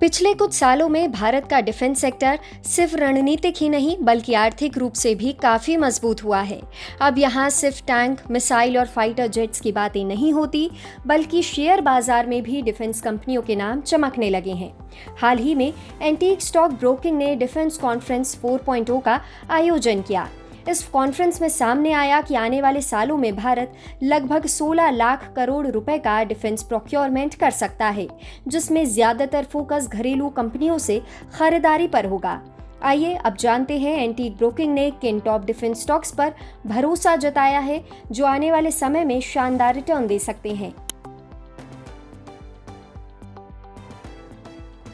पिछले कुछ सालों में भारत का डिफेंस सेक्टर सिर्फ रणनीतिक ही नहीं बल्कि आर्थिक रूप से भी काफ़ी मजबूत हुआ है। अब यहाँ सिर्फ टैंक, मिसाइल और फाइटर जेट्स की बातें नहीं होती, बल्कि शेयर बाजार में भी डिफेंस कंपनियों के नाम चमकने लगे हैं। हाल ही में एंटीक स्टॉक ब्रोकिंग ने डिफेंस कॉन्फ्रेंस 4.0 का आयोजन किया। इस कॉन्फ्रेंस में सामने आया कि आने वाले सालों में भारत लगभग 16 लाख करोड़ रुपए का डिफेंस प्रोक्योरमेंट कर सकता है, जिसमें ज्यादातर फोकस घरेलू कंपनियों से खरीदारी पर होगा। आइए अब जानते हैं एंटीक ब्रोकिंग ने किन टॉप डिफेंस स्टॉक्स पर भरोसा जताया है जो आने वाले समय में शानदार रिटर्न दे सकते हैं।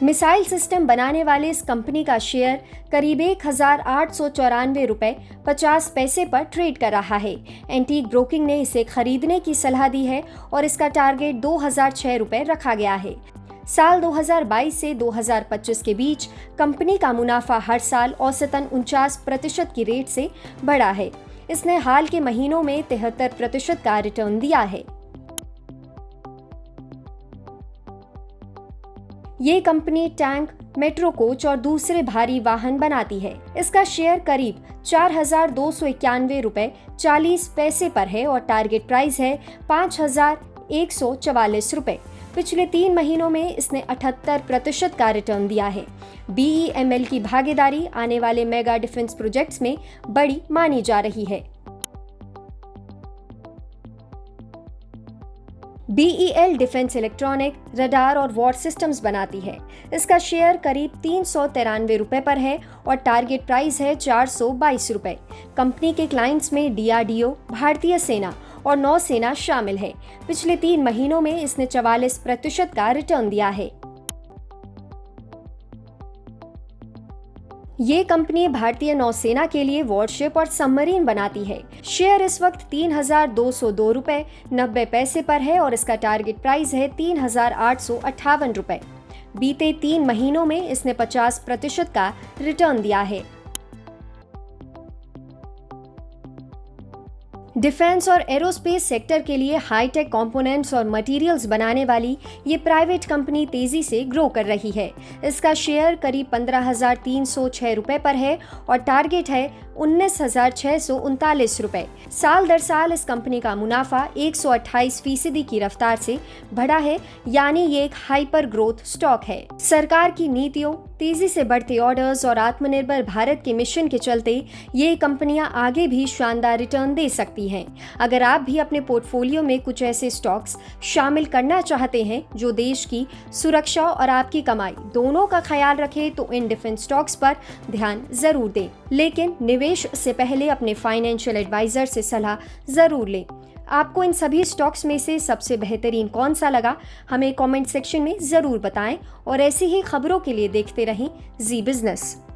मिसाइल सिस्टम बनाने वाले इस कंपनी का शेयर करीब 1,894 रुपए 50 पैसे पर ट्रेड कर रहा है। एंटीक ब्रोकिंग ने इसे खरीदने की सलाह दी है और इसका टारगेट 2,006 रुपए रखा गया है। साल 2022 से 2025 के बीच कंपनी का मुनाफा हर साल औसतन 49% की रेट से बढ़ा है। इसने हाल के महीनों में 73% का रिटर्न दिया है। ये कंपनी टैंक, मेट्रो कोच और दूसरे भारी वाहन बनाती है। इसका शेयर करीब 4,291 रुपए 40 पैसे पर है और टारगेट प्राइस है 5,144 रुपए। पिछले 3 महीनों में इसने 78% का रिटर्न दिया है। BEML की भागीदारी आने वाले मेगा डिफेंस प्रोजेक्ट्स में बड़ी मानी जा रही है। BEL डिफेंस इलेक्ट्रॉनिक, रडार और वॉर सिस्टम्स बनाती है। इसका शेयर करीब 393 रुपए पर है और टारगेट प्राइस है 422 रुपए। कंपनी के क्लाइंट्स में DRDO, भारतीय सेना और नौसेना शामिल है। पिछले 3 महीनों में इसने 44% का रिटर्न दिया है। ये कंपनी भारतीय नौसेना के लिए वॉरशिप और सबमरीन बनाती है। शेयर इस वक्त 3,202 रुपए 90 पैसे पर है और इसका टारगेट प्राइस है 3,858 रुपए। बीते 3 महीनों में इसने 50% का रिटर्न दिया है। डिफेंस और एरोस्पेस सेक्टर के लिए हाईटेक कंपोनेंट्स और मटेरियल्स बनाने वाली ये प्राइवेट कंपनी तेजी से ग्रो कर रही है। इसका शेयर करीब 15,306 रुपए पर है और टारगेट है 19,639 रुपए। साल दर साल इस कंपनी का मुनाफा 128% की रफ्तार से बढ़ा है, यानी ये एक हाइपर ग्रोथ स्टॉक है। सरकार की नीतियों, तेजी से बढ़ते ऑर्डर्स और आत्मनिर्भर भारत के मिशन के चलते ये कंपनियां आगे भी शानदार रिटर्न दे सकती हैं। अगर आप भी अपने पोर्टफोलियो में कुछ ऐसे स्टॉक्स शामिल करना चाहते हैं जो देश की सुरक्षा और आपकी कमाई दोनों का ख्याल रखे तो इन डिफेंस स्टॉक्स पर ध्यान जरूर दें, लेकिन निवेश से पहले अपने फाइनेंशियल एडवाइजर से सलाह जरूर लें। आपको इन सभी स्टॉक्स में से सबसे बेहतरीन कौन सा लगा, हमें कमेंट सेक्शन में ज़रूर बताएं और ऐसी ही खबरों के लिए देखते रहें जी बिजनेस।